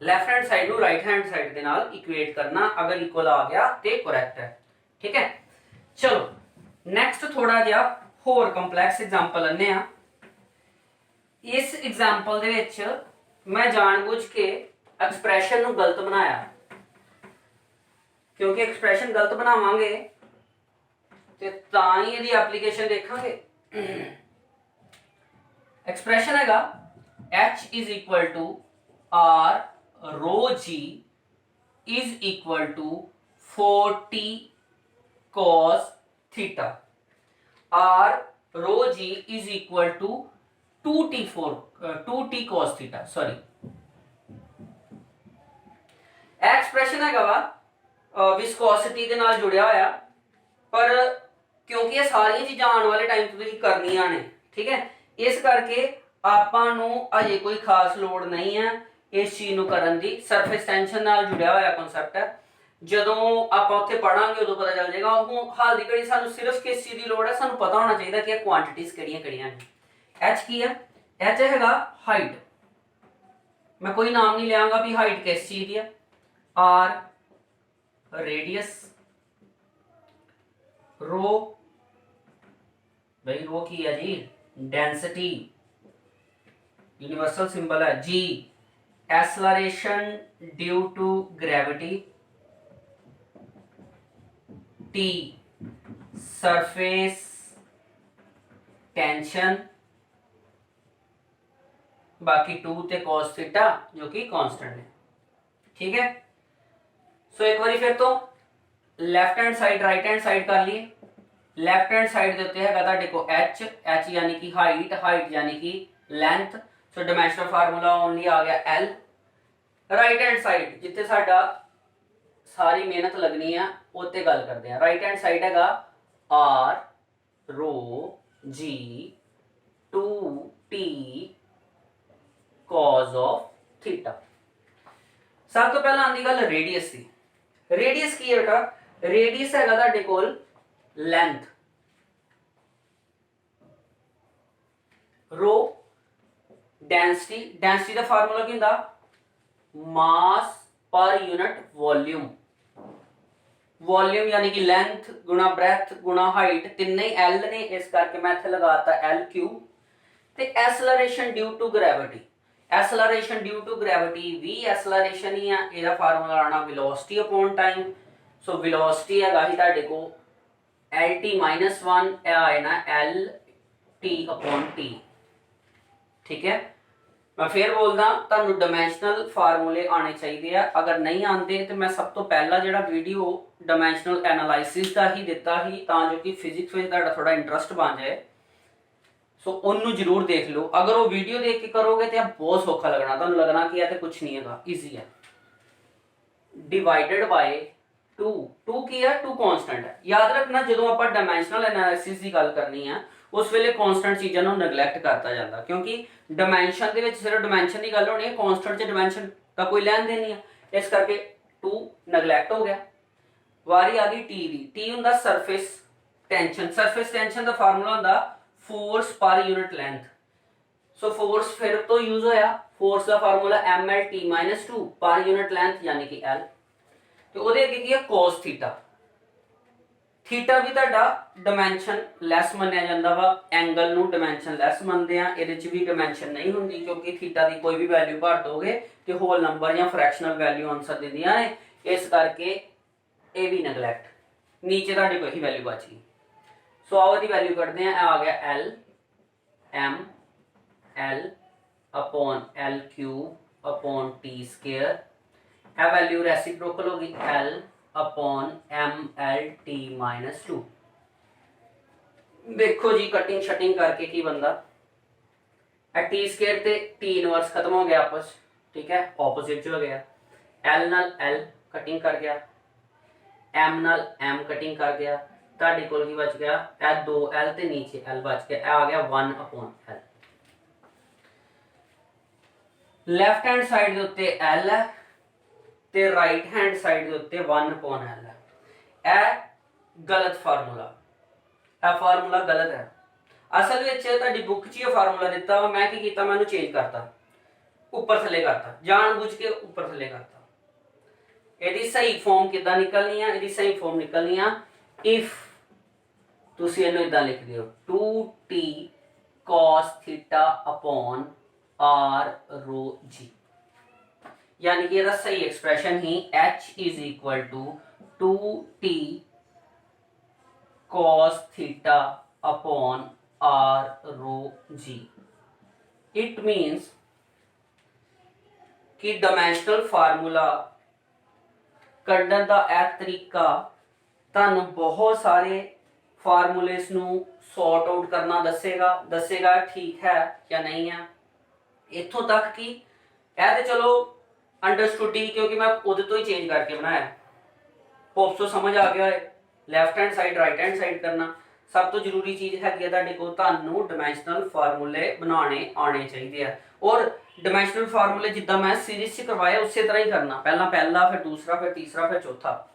लेफ्ट हैंड साइड नू राइट हैंड साइड दे नाल इक्वेट करना, अगर इक्वल आ गया तो करैक्ट है। ठीक है, चलो नैक्सट थोड़ा जिहा होर कंपलैक्स एग्जाम्पल लैने आ। इस एग्जाम्पल दे विच मैं जानबूझ के एक्सप्रैशन नू गलत बनाया, क्योंकि एक्सप्रैशन गलत बनावांगे ते तां ही इहदी एप्लीकेशन देखांगे। एक्सप्रैशन हैगा H is equal to R rho G is equal to 4t cos theta. R rho G is equal to 2t cos theta. Sorry, expression हैगा वा विस्कोसिटी दे नाल जुड़िया होया, पर क्योंकि ये सारी चीज़ां आने वाले टाइम तो तुसीं करनियां ने, ठीक है, इस करके आपां नू अजे कोई खास लोड़ नहीं है इस चीज़ नू करन दी। सरफेस टेंशन नाल जुड़िया होया कॉन्सैप्ट है, जदों आपां उत्थे पढ़ांगे उदों पता चल जाएगा। हुण हाल दी घड़ी सानू सिर्फ किस चीज़ की लोड़ है, सानू पता होना चाहिए कि क्वांटिटीज किहड़ियां-किहड़ियां ने। एच की है? एच हैगा हाइट, मैं कोई नाम नहीं लियांगा भी हाइट किस चीज़ की है। आर रेडियस, रो भाई रो की है जी डेंसिटी, यूनिवर्सल सिंबल है। G acceleration due to gravity. T surface tension, बाकी 2 ते cos थीटा जो कि कांस्टेंट है। ठीक है, सो एक बार फिर तो left hand side right hand side कर लिए। लेफ्ट हैंड साइड देते हैं तुहाडे को एच, एच यानी कि हाइट, हाइट यानी कि लेंथ, सो डायमेंशनल फार्मूला ओनली आ गया एल। राइट हैंड साइड जिथे साडा सारी मेहनत लगनी है उत्ते गल करते हैं। राइट हैंड साइड हैगा R rho G 2t cos of theta. सब तो पहला आंदी गल रेडियस की। रेडियस की है बेटा, रेडियस हैगा तुहाडे कोल लेंथ, रो डेंसिटी, डेंसिटी का फार्मूला की हुंदा मास पर यूनिट वॉल्यूम। वॉल्यूम यानी कि लेंथ गुणा ब्रेथ गुणा हाइट, तीन ही एल ने, इस करके मैं इत्थे लगाता एल क्यू। ते acceleration due to gravity, acceleration due to gravity भी एक्सेलरेशन ही है, ਇਹਦਾ फार्मूला आना velocity upon time. So velocity हैगा ही ਤੁਹਾਡੇ को lt -1 है ना lt अपॉन t। ठीक है, मैं फिर बोलदा तुहानू डायमेंशनल फार्मूले आने चाहिए। अगर नहीं आते तो मैं सब तो पहला जो वीडियो डायमेंशनल एनालिसिस का ही दिता ही, जो कि फिजिक्स में थोड़ा इंटरस्ट बन जाए। सो उन्नू जरूर देख लो। अगर वो वीडियो देख के करोगे तो बहुत सौखा लगना, तुहानू लगना कि यह कुछ नहीं है, ईजी है। डिवाइडेड बाय 2, 2 की है 2 कांस्टेंट है। याद रखना जो आप डायमेंशनल एनालिसिस की गल करनी है उस वेले कांस्टेंट चीज़ों को नगलैक्ट करता जाता, क्योंकि डायमेंशन के सिर्फ डायमेंशन की गल होनी है, कांस्टेंट च डायमेंशन का कोई लैन देन नहीं है, इस करके 2 नगलैक्ट हो गया। वारी आ गई टी दी। टी हुंदा सरफेस टेंशन। सरफेस टेंशन का फार्मूला हुंदा force per unit length. So force फिर तो यूज होया, फोर्स का formula mlt -2 per unit length यानी कि l। तो ਉਹਦੇ ਅੱਗੇ ਕੀ ਹੈ cos थीटा। थीटा भी ਤੁਹਾਡਾ ਡਾਈਮੈਂਸ਼ਨ ਲੈਸ ਮੰਨਿਆ ਜਾਂਦਾ ਵਾ, ਐਂਗਲ ਨੂੰ ਡਾਈਮੈਂਸ਼ਨ ਲੈਸ ਮੰਨਦੇ ਆ, ਇਹਦੇ ਚ ਵੀ ਡਾਈਮੈਂਸ਼ਨ ਨਹੀਂ ਹੁੰਦੀ, ਕਿਉਂਕਿ ਥੀਟਾ ਦੀ ਕੋਈ ਵੀ ਵੈਲਿਊ ਭਰ ਦੋਗੇ ਤੇ ਹੋਲ ਨੰਬਰ ਜਾਂ ਫ੍ਰੈਕਸ਼ਨਲ ਵੈਲਿਊ ਆਨਸਰ ਦਿੰਦੀਆਂ ਨੇ, ਇਸ ਕਰਕੇ ਇਹ ਵੀ ਨੈਗਲੈਕਟ। नीचे ਤੁਹਾਡੇ ਕੋਈ ਵੈਲਿਊ ਬਚ ਗਈ। ਸੋ ਆਓ ਇਹਦੀ ਵੈਲਿਊ ਕੱਢਦੇ ਆ, ਆ ਗਿਆ l m l upon l cube upon T square, यह वैल्यू रेसिप्रोकल होगी L upon ML T minus 2। देखो जी कटिंग शटिंग करके की बंदा टी स्केयर ते टी इनवर्स खत्म हो गया आपस, ठीक है, ऑपोजिट जो हो गया। L नाल L कटिंग कर गया, M नाल M कटिंग कर गया, ਤੁਹਾਡੇ ਕੋਲ ਕੀ ਬਚ ਗਿਆ, ਇਹ 2L ਤੇ ਨੀਚੇ L ਬਚ ਗਿਆ, ਇਹ ਆ ਗਿਆ 1 upon L। Left hand side ਦੇ ਉੱਤੇ L ਹੈ ਤੇ ਰਾਈਟ ਹੈਂਡ ਸਾਈਡ ਦੇ ਉੱਤੇ 1 upon L ਹੈ। ਇਹ ਗਲਤ ਫਾਰਮੂਲਾ, ਇਹ ਫਾਰਮੂਲਾ ਗਲਤ ਹੈ। ਅਸਲ ਵਿੱਚ ਤੁਹਾਡੀ ਬੁੱਕ 'ਚ ਇਹ ਫਾਰਮੂਲਾ ਦਿੱਤਾ ਵਾ, ਮੈਂ ਕੀ ਕੀਤਾ, ਮੈਂ ਇਹਨੂੰ ਚੇਂਜ ਕਰਤਾ, ਉੱਪਰ ਥੱਲੇ ਕਰਤਾ, ਜਾਣ ਬੁੱਝ ਕੇ ਉੱਪਰ ਥੱਲੇ ਕਰਤਾ। ਇਹਦੀ ਸਹੀ ਫਾਰਮ ਕਿੱਦਾਂ ਨਿਕਲਣੀ ਆ, ਇਹਦੀ ਸਹੀ ਫਾਰਮ ਨਿਕਲਣੀ ਆ ਇਫ ਤੁਸੀਂ ਇਹਨੂੰ ਇਦਾਂ ਲਿਖ ਦਿਓ 2t cos θ upon r rho g, यानी कि ਇਹਦਾ ਸਹੀ expression he h is equal to 2t cos θ upon r rho g। it means कि डायमेंशनल फार्मूला ਕੱਢਣ ਦਾ ਇਹ ਤਰੀਕਾ ਤੁਹਾਨੂੰ ਬਹੁਤ ਸਾਰੇ ਫਾਰਮੂਲੇਸ ਨੂੰ ਸੌਰਟ ਆਊਟ ਕਰਨਾ ਦੱਸੇਗਾ ਠੀਕ ਹੈ ਜਾਂ ਨਹੀਂ ਹੈ। ਇੱਥੋਂ ਤੱਕ ਕਿ ਇਹ ਤੇ ਚਲੋ ਅੰਡਰਸਟੂਡ ਹੀ, ਕਿਉਂਕਿ ਮੈਂ ਉਹਦੇ ਤੋਂ ਹੀ ਚੇਂਜ ਕਰਕੇ ਬਣਾਇਆ, ਹੋਪ ਸੋ ਸਮਝ ਆ ਗਿਆ ਹੋਏ। Left hand side right hand side ਕਰਨਾ ਸਭ ਤੋਂ ਜ਼ਰੂਰੀ ਚੀਜ਼ ਹੈਗੀ ਹੈ ਤੁਹਾਡੇ ਕੋਲ, ਤੁਹਾਨੂੰ ਡਾਇਮੈਂਸ਼ਨਲ ਫਾਰਮੂਲੇ ਬਣਾਉਣੇ ਆਉਣੇ ਚਾਹੀਦੇ ਆ। ਔਰ ਡਾਇਮੈਂਸ਼ਨਲ ਫਾਰਮੂਲੇ ਜਿੱਦਾਂ ਮੈਂ ਸੀਰੀਜ਼ 'ਚ ਕਰਵਾਇਆ ਉਸੇ ਤਰ੍ਹਾਂ ਹੀ ਕਰਨਾ, ਪਹਿਲਾਂ ਪਹਿਲਾ ਫਿਰ ਦੂਸਰਾ ਫਿਰ ਤੀਸਰਾ ਫਿਰ ਚੌਥਾ,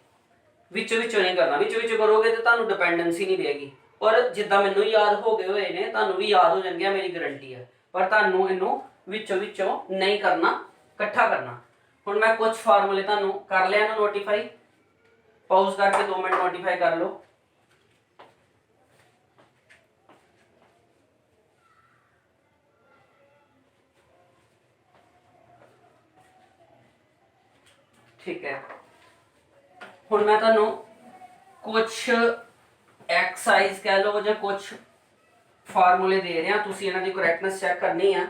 ਵਿੱਚੋਂ ਨਹੀਂ ਕਰਨਾ। ਵਿੱਚੋਂ ਕਰੋਗੇ ਤੇ ਤੁਹਾਨੂੰ ਡਿਪੈਂਡੈਂਸੀ ਨਹੀਂ ਰਹੇਗੀ। ਔਰ ਜਿੱਦਾਂ ਮੈਨੂੰ ਯਾਦ ਹੋ ਗਏ ਹੋਏ ਨੇ ਤੁਹਾਨੂੰ ਵੀ ਯਾਦ ਹੋ ਜਾਣਗੇ, ਮੇਰੀ ਗਾਰੰਟੀ ਹੈ। ਪਰ ਤੁਹਾਨੂੰ ਇਹਨੂੰ ਵਿੱਚੋਂ ਨਹੀਂ ਕਰਨਾ, ਇਕੱਠਾ ਕਰਨਾ। ਹੁਣ ਮੈਂ ਕੁਝ ਫਾਰਮੂਲੇ ਤੁਹਾਨੂੰ ਕਰ ਲਿਆ ਨਾ ਨੋਟੀਫਾਈ, ਪੌਜ਼ ਕਰਕੇ 2 ਮਿੰਟ ਨੋਟੀਫਾਈ ਕਰ ਲਓ। ठीक है, ਹੁਣ मैं ਤੁਹਾਨੂੰ कुछ एक्सरसाइज कह लो ਜਾਂ कुछ फार्मूले दे रहे हैं, ਤੁਸੀਂ ਇਹਨਾਂ ਦੀ ਕਰੈਕਟਨੈਸ ਚੈੱਕ ਕਰਨੀ ਹੈ।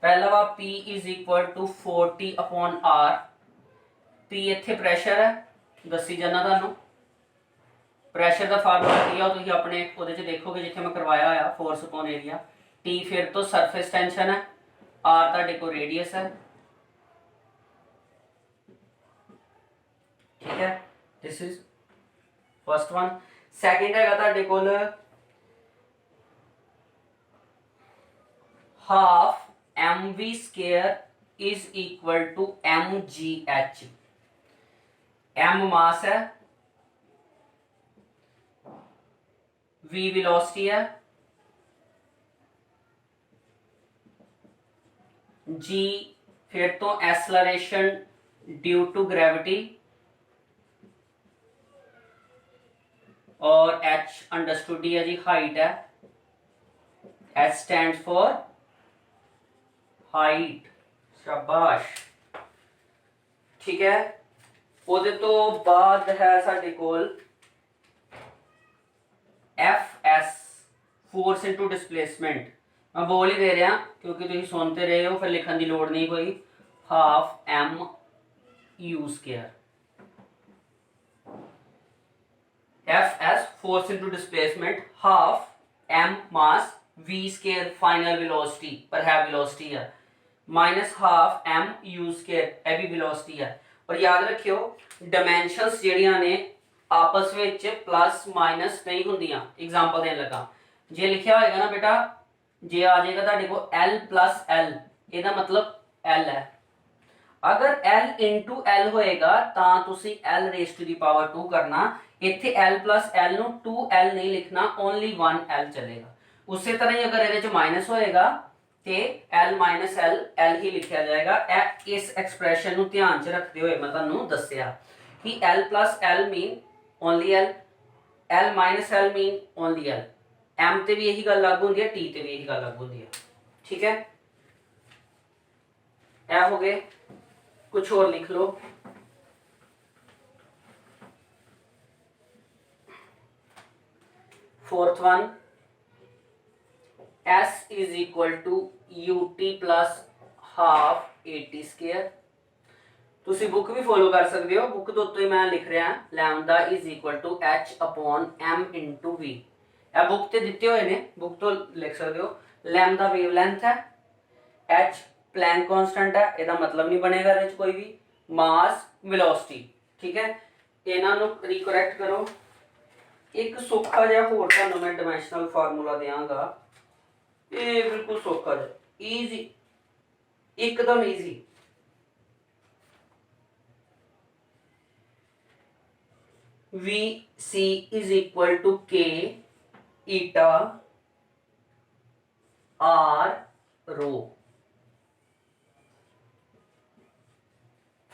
ਪਹਿਲਾ ਵਾ P is equal to 40 upon R। P ਇੱਥੇ ਪ੍ਰੈਸ਼ਰ ਹੈ, ਦੱਸੀ ਜਾਣਾ ਤੁਹਾਨੂੰ। ਪ੍ਰੈਸ਼ਰ ਦਾ ਫਾਰਮੂਲਾ ਕੀ ਆ ਉਹ ਤੁਸੀਂ ਆਪਣੇ ਉਹਦੇ 'ਚ ਦੇਖੋਗੇ ਜਿੱਥੇ ਮੈਂ ਕਰਵਾਇਆ ਹੋਇਆ, ਫੋਰਸ upon ਏਰੀਆ। T ਫਿਰ ਤੋਂ ਸਰਫੇਸ ਟੈਂਸ਼ਨ ਹੈ, R ਤੁਹਾਡੇ ਕੋਲ ਰੇਡੀਅਸ ਹੈ, ठीक है। This is first one. Second है ਤੁਹਾਡੇ ਕੋਲ half mv square is equal to mgh। m mass है, v वेलोसिटी है, g फिर तो एक्सेलरेशन ड्यू टू ग्रेविटी, और h अंडरस्टूड है जी हाइट है, h स्टैंड फॉर हाइट। शाबाश, ठीक है। ਉਹਦੇ ਤੋਂ ਬਾਅਦ ਹੈ ਸਾਡੇ ਕੋਲ fs फोर्स इनटू डिस्प्लेसमेंट। मैं बोल ही दे रहा क्योंकि तुम सुनते रहे हो, फिर लिखने की लोड़ नहीं कोई। Half m u square, fs force into displacement, half m मास v स्क्वायर फाइनल वेलोसिटी पर है वेलोसिटी है, minus half m u square है भी वेलोसिटी है। और याद रखियो डायमेंशंस ਜਿਹੜੀਆਂ ਨੇ आपस ਵਿੱਚ प्लस माइनस नहीं ਹੁੰਦੀਆਂ। एग्जांपल देन लगा, जे लिखा होएगा ना बेटा, जे आ जाएगा ਤੁਹਾਡੇ ਕੋਲ l plus l, ਇਹਦਾ मतलब l है। अगर l into l होएगा ਤਾਂ ਤੁਸੀਂ l raised to the power 2 करना। ਇੱਥੇ l plus l ਨੂੰ 2l नहीं लिखना, only 1l चलेगा। ਉਸੇ ਤਰ੍ਹਾਂ ਹੀ अगर ਇਹਦੇ ਚ माइनस होएगा ਤੇ l minus l l ही लिखा जाएगा। इस एक्सप्रेशन ਨੂੰ ਧਿਆਨ ਚ ਰੱਖਦੇ ਹੋਏ ਮੈਂ ਤੁਹਾਨੂੰ ਦੱਸਿਆ कि l plus l mean only l, l minus l mean only l। m ਤੇ ਵੀ ਇਹੀ ਗੱਲ लागू ਹੁੰਦੀ ਹੈ, t ਤੇ ਵੀ ਇਹੀ ਗੱਲ लागू ਹੁੰਦੀ ਹੈ, ठीक है। ਇਹ ਹੋ ਗਏ, कुछ और लिख लो। Fourth one, S is equal to ut plus half 80 square. ਤੁਸੀਂ ਬੁੱਕ ਵੀ ਫੋਲੋ ਕਰ ਸਕਦੇ ਹੋ, ਬੁੱਕ ਦੇ ਉੱਤੇ ਮੈਂ ਲਿਖ ਰਿਹਾ lambda is equal to h upon m into v। ਇਹ ਬੁੱਕ ਤੇ ਦਿੱਤੇ ਹੋਏ ਨੇ, ਬੁੱਕ ਤੋਂ ਲਿਖ ਸਕਦੇ ਹੋ। ਲੈਮਡਾ ਵੇਵਲੈਂਥ ਹੈ, h प्लैंक कांस्टेंट है, ਇਹਦਾ मतलब नहीं बनेगा ਇਹਦੇ ਚ ਕੋਈ ਵੀ। मास वेलोसिटी, ठीक है। ਇਹਨਾਂ ਨੂੰ ਰੀਕਰੈਕਟ ਕਰੋ। ਇੱਕ ਸੌਖਾ ਜਿਹਾ ਹੋਰ ਤੁਹਾਨੂੰ ਮੈਂ ਡਾਇਮੈਂਸ਼ਨਲ ਫਾਰਮੂਲਾ ਦੇਵਾਂਗਾ, ਇਹ ਬਿਲਕੁਲ ਸੌਖਾ ਜਿਹਾ, ਈਜ਼ੀ, ਇੱਕਦਮ easy. VC is equal to K eta R rho।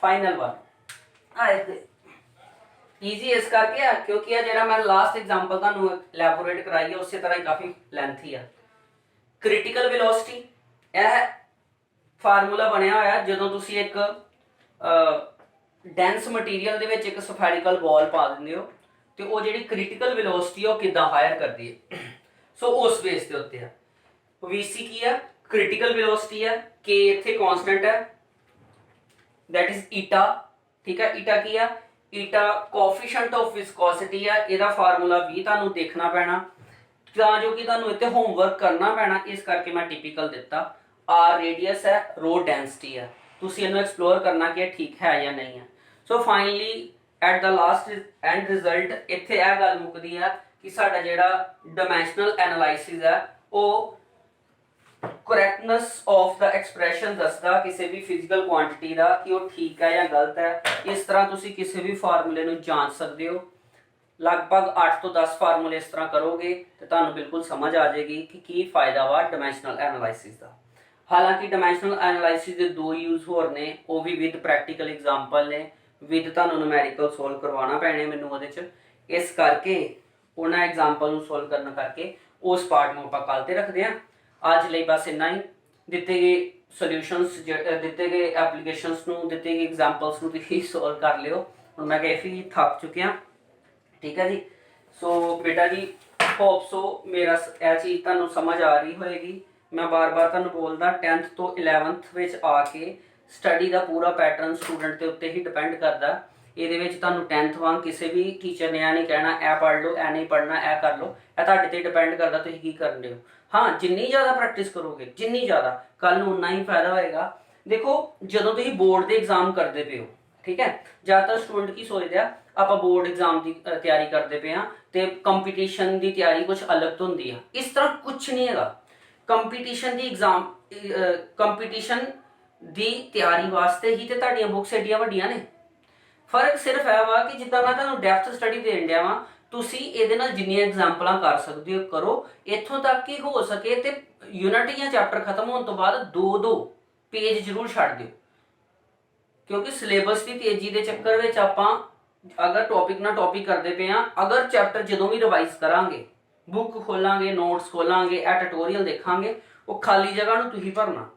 Final one आए थे ईजी इस करके आ क्योंकि आ जेड़ा मैं लास्ट एग्जांपल ਤੁਹਾਨੂੰ ਇਲੈਬੋਰੇਟ ਕਰਾਈ ਹੈ ਉਸੇ ਤਰ੍ਹਾਂ ਹੀ ਕਾਫੀ ਲੈਂਥੀ ਆ। ਕ੍ਰਿਟੀਕਲ ਵੈਲੋਸਿਟੀ, ਇਹ ਫਾਰਮੂਲਾ ਬਣਿਆ ਹੋਇਆ ਜਦੋਂ ਤੁਸੀਂ ਇੱਕ ਡੈਂਸ ਮਟੀਰੀਅਲ ਦੇ ਵਿੱਚ ਇੱਕ ਸਫੈਰਿਕਲ ਬਾਲ ਪਾ ਦਿੰਦੇ ਹੋ ਤੇ ਉਹ ਜਿਹੜੀ ਕ੍ਰਿਟੀਕਲ ਵੈਲੋਸਿਟੀ ਉਹ ਕਿੱਦਾਂ ਹਾਇਰ ਕਰਦੀ ਹੈ। ਸੋ ਉਸ ਬੇਸ ਦੇ ਉੱਤੇ ਆ। VC ਕੀ ਆ? ਕ੍ਰਿਟੀਕਲ ਵੈਲੋਸਿਟੀ ਆ, K ਇੱਥੇ ਕਾਂਸਟੈਂਟ ਹੈ, that is eta, ठीक है। eta की है? eta coefficient of viscosity है, ਇਹਦਾ ਫਾਰਮੂਲਾ ਵੀ ਤੁਹਾਨੂੰ ਦੇਖਣਾ ਪੈਣਾ ਤਾਂ ਜੋ ਕਿ ਤੁਹਾਨੂੰ ਇੱਥੇ ਹੋਮਵਰਕ ਕਰਨਾ ਪੈਣਾ, ਇਸ ਕਰਕੇ ਮੈਂ ਟਿਪੀਕਲ ਦਿੱਤਾ। r ਰੇਡੀਅਸ ਹੈ, rho ਡੈਂਸਿਟੀ ਹੈ, ਤੁਸੀਂ ਇਹਨੂੰ ਐਕਸਪਲੋਰ ਕਰਨਾ ਕਿ ਇਹ ਠੀਕ ਹੈ ਜਾਂ ਨਹੀਂ ਹੈ। So finally at the last end result ਇੱਥੇ ਇਹ ਗੱਲ ਮੁੱਕਦੀ ਹੈ ਕਿ ਸਾਡਾ ਜਿਹੜਾ ਡਾਇਮੈਂਸ਼ਨਲ ਐਨਾਲਾਈਸਿਸ ਹੈ ਉਹ correctness of the expression ਦੱਸਦਾ ਕਿਸੇ ਵੀ ਫਿਜ਼ੀਕਲ ਕੁਆਂਟੀਟੀ ਦਾ ਕਿ ਉਹ ਠੀਕ ਹੈ ਜਾਂ ਗਲਤ ਹੈ। ਇਸ ਤਰ੍ਹਾਂ ਤੁਸੀਂ ਕਿਸੇ ਵੀ ਫਾਰਮੂਲੇ ਨੂੰ ਜਾਂਚ ਸਕਦੇ ਹੋ। ਲਗਭਗ 8 ਤੋਂ 10 ਫਾਰਮੂਲੇ ਇਸ ਤਰ੍ਹਾਂ ਕਰੋਗੇ ਤੇ ਤੁਹਾਨੂੰ ਬਿਲਕੁਲ ਸਮਝ ਆ ਜਾਏਗੀ ਕਿ ਕੀ ਫਾਇਦਾ ਵਾ ਡਾਇਮੈਂਸ਼ਨਲ ਐਨਾਲਾਈਸਿਸ ਦਾ। ਹਾਲਾਂਕਿ ਡਾਇਮੈਂਸ਼ਨਲ ਐਨਾਲਾਈਸਿਸ ਦੇ ਦੋ ਯੂਜ਼ ਹੋਰ ਨੇ, ਉਹ ਵੀ ਵਿਦ ਪ੍ਰੈਕਟੀਕਲ ਐਗਜ਼ਾਮਪਲ ਨੇ, ਵਿਦ ਤੁਹਾਨੂੰ ਨੂਮੈਰੀਕਲ ਸੋਲਵ ਕਰਵਾਉਣਾ ਪੈਣੇ ਮੈਨੂੰ ਉਹਦੇ 'ਚ। ਇਸ ਕਰਕੇ ਉਹਨਾਂ ਐਗਜ਼ਾਮਪਲ ਨੂੰ ਸੋਲਵ ਕਰਨ ਕਰਕੇ ਉਸ ਪਾਰਟ ਨੂੰ ਆਪਾਂ ਕੱਲ੍ਹ ਤੇ ਰੱਖਦੇ ਹਾਂ। ਅੱਜ ਲਈ ਬਸ ਇੰਨਾ ਹੀ। ਦਿੱਤੇ ਗਏ ਸੋਲਿਊਸ਼ਨਸ, ਦਿੱਤੇ ਗਏ ਐਪਲੀਕੇਸ਼ਨਸ ਨੂੰ, ਦਿੱਤੇ ਗਏ ਐਗਜ਼ਾਮਪਲਸ ਨੂੰ ਤੁਸੀਂ ਸੋਲਵ ਕਰ ਲਿਓ। ਹੁਣ ਮੈਂ ਕਾਫੀ ਥੱਕ ਚੁੱਕਿਆ, ਠੀਕ ਹੈ ਜੀ। ਸੋ ਬੇਟਾ ਜੀ ਹੋਪ ਸੋ ਮੇਰਾ ਇਹ ਚੀਜ਼ ਤੁਹਾਨੂੰ ਸਮਝ ਆ ਰਹੀ ਹੋਏਗੀ। ਮੈਂ ਬਾਰ-ਬਾਰ ਤੁਹਾਨੂੰ ਬੋਲਦਾ 10th ਤੋਂ 11th ਵਿੱਚ ਆ ਕੇ ਸਟੱਡੀ ਦਾ ਪੂਰਾ ਪੈਟਰਨ ਸਟੂਡੈਂਟ ਦੇ ਉੱਤੇ ਹੀ ਡਿਪੈਂਡ ਕਰਦਾ। ਇਹਦੇ ਵਿੱਚ ਤੁਹਾਨੂੰ 10th ਵਾਂਗ ਕਿਸੇ ਵੀ ਟੀਚਰ ਨੇ ਇਹ ਨਹੀਂ ਕਹਿਣਾ ਇਹ ਪੜ੍ਹ ਲਓ, ਇਹ ਨਹੀਂ ਪੜ੍ਹਨਾ, ਇਹ ਕਰ ਲਓ। ਇਹ ਤੁਹਾਡੇ ਤੇ ਡਿਪੈਂਡ ਕਰਦਾ ਤੁਸੀਂ ਕੀ ਕਰਦੇ ਹੋ। हाँ, जिन्नी ज़्यादा प्रैक्टिस करोगे, जिन्नी ज़्यादा कल उन्ना ही फायदा होएगा। देखो जो तुम बोर्ड के एग्जाम करते पे हो, ठीक है, ज़्यादातर स्टूडेंट की सोचते हैं आप बोर्ड एग्जाम की तैयारी करते पे हाँ तो कंपीटीशन की तैयारी कुछ अलग तो होंगी है। इस तरह कुछ नहीं है। कंपीटीशन की एग्जाम कंपीटीशन की तैयारी वास्ते ही तो तुहाडियां बुक्स एडियां वड्डियां ने। फर्क सिर्फ है वा कि जिद्दां मैं तुहानूं डेप्थ स्टडी देण दिया वां, ਤੁਸੀਂ ਇਹਦੇ ਨਾਲ ਜਿੰਨੀਆਂ ਐਗਜ਼ਾਮਪਲਾਂ ਕਰ ਸਕਦੇ ਹੋ ਕਰੋ। ਇੱਥੋਂ ਤੱਕ ਕਿ ਹੋ ਸਕੇ ਤੇ ਯੂਨਿਟ ਜਾਂ ਚੈਪਟਰ ਖਤਮ ਹੋਣ ਤੋਂ ਬਾਅਦ 2-2 ਪੇਜ ਜ਼ਰੂਰ ਛੱਡ ਦਿਓ, ਕਿਉਂਕਿ ਸਿਲੇਬਸ ਦੀ ਤੇਜ਼ੀ ਦੇ ਚੱਕਰ ਵਿੱਚ ਆਪਾਂ ਅਗਰ ਟੌਪਿਕ ਨਾਲ ਟੌਪਿਕ ਕਰਦੇ ਪਏ ਆ, ਅਗਰ ਚੈਪਟਰ ਜਦੋਂ ਵੀ ਰਿਵਾਈਜ਼ ਕਰਾਂਗੇ, ਬੁੱਕ ਖੋਲਾਂਗੇ, ਨੋਟਸ ਖੋਲਾਂਗੇ, ਇਹ ਟਿਊਟੋਰੀਅਲ ਦੇਖਾਂਗੇ, ਉਹ ਖਾਲੀ ਜਗ੍ਹਾ ਨੂੰ ਤੁਸੀਂ ਭਰਨਾ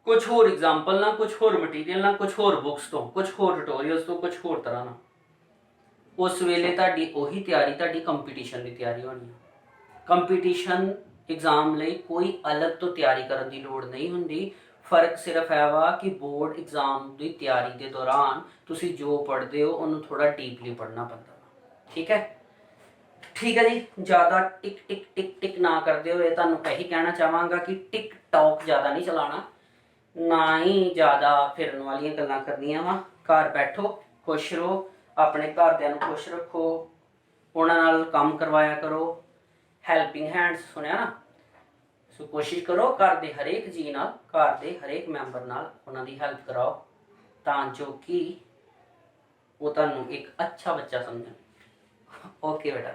ਕੁਝ ਹੋਰ ਐਗਜ਼ਾਮਪਲ ਨਾਲ, ਕੁਝ ਹੋਰ ਮਟੀਰੀਅਲ ਨਾਲ, ਕੁਝ ਹੋਰ ਬੁੱਕਸ ਤੋਂ, ਕੁਝ ਹੋਰ ਟਿਊਟੋਰੀਅਲਸ ਤੋਂ, ਕੁਝ ਹੋਰ ਤਰ੍ਹਾਂ ਨਾਲ। उस वेले ਤੁਹਾਡੀ ਉਹੀ ਤਿਆਰੀ ਤੁਹਾਡੀ ਕੰਪੀਟੀਸ਼ਨ ਦੀ ਤਿਆਰੀ ਹੋਣੀ ਹੈ। ਕੰਪੀਟੀਸ਼ਨ एग्जाम ਲਈ ਕੋਈ ਅਲੱਗ ਤੋਂ ਤਿਆਰੀ ਕਰਨ ਦੀ ਲੋੜ ਨਹੀਂ ਹੁੰਦੀ। ਫਰਕ ਸਿਰਫ ਹੈ ਵਾ ਕਿ ਬੋਰਡ ਐਗਜ਼ਾਮ ਦੀ ਤਿਆਰੀ ਦੇ ਦੌਰਾਨ ਤੁਸੀਂ ਜੋ ਪੜ੍ਹਦੇ ਹੋ ਉਹਨੂੰ ਥੋੜਾ ਡੀਪਲੀ ਪੜ੍ਹਨਾ ਪੈਂਦਾ। ਠੀਕ ਹੈ, ਠੀਕ ਹੈ ਜੀ। ਜ਼ਿਆਦਾ ਟਿਕ ਟਿਕ ਟਿਕ ਟਿਕ ਨਾ ਕਰਦੇ ਹੋਏ ਤੁਹਾਨੂੰ ਇਹੀ ਕਹਿਣਾ ਚਾਹਾਂਗਾ ਕਿ ਟਿਕ ਟੌਕ ਜ਼ਿਆਦਾ ਨਹੀਂ ਚਲਾਉਣਾ, ਨਾ ਹੀ ਜ਼ਿਆਦਾ ਫਿਰਨ ਵਾਲੀਆਂ ਗੱਲਾਂ ਕਰਨੀਆਂ ਵਾ। ਘਰ ਬੈਠੋ, ਖੁਸ਼ ਰਹੋ, ਆਪਣੇ ਘਰਦਿਆਂ ਨੂੰ ਖੁਸ਼ ਰੱਖੋ, ਉਹਨਾਂ ਨਾਲ ਕੰਮ ਕਰਵਾਇਆ ਕਰੋ। ਹੈਲਪਿੰਗ ਹੈਂਡਸ ਸੁਣਿਆ ਨਾ, ਸੋ ਕੋਸ਼ਿਸ਼ ਕਰੋ ਘਰ ਦੇ ਹਰੇਕ ਜੀ ਨਾਲ, ਘਰ ਦੇ ਹਰੇਕ ਮੈਂਬਰ ਨਾਲ ਉਹਨਾਂ ਦੀ ਹੈਲਪ ਕਰਾਓ ਤਾਂ ਜੋ ਕਿ ਉਹ ਤੁਹਾਨੂੰ ਇੱਕ ਅੱਛਾ ਬੱਚਾ ਸਮਝਣ। ਓਕੇ ਬੇਟਾ।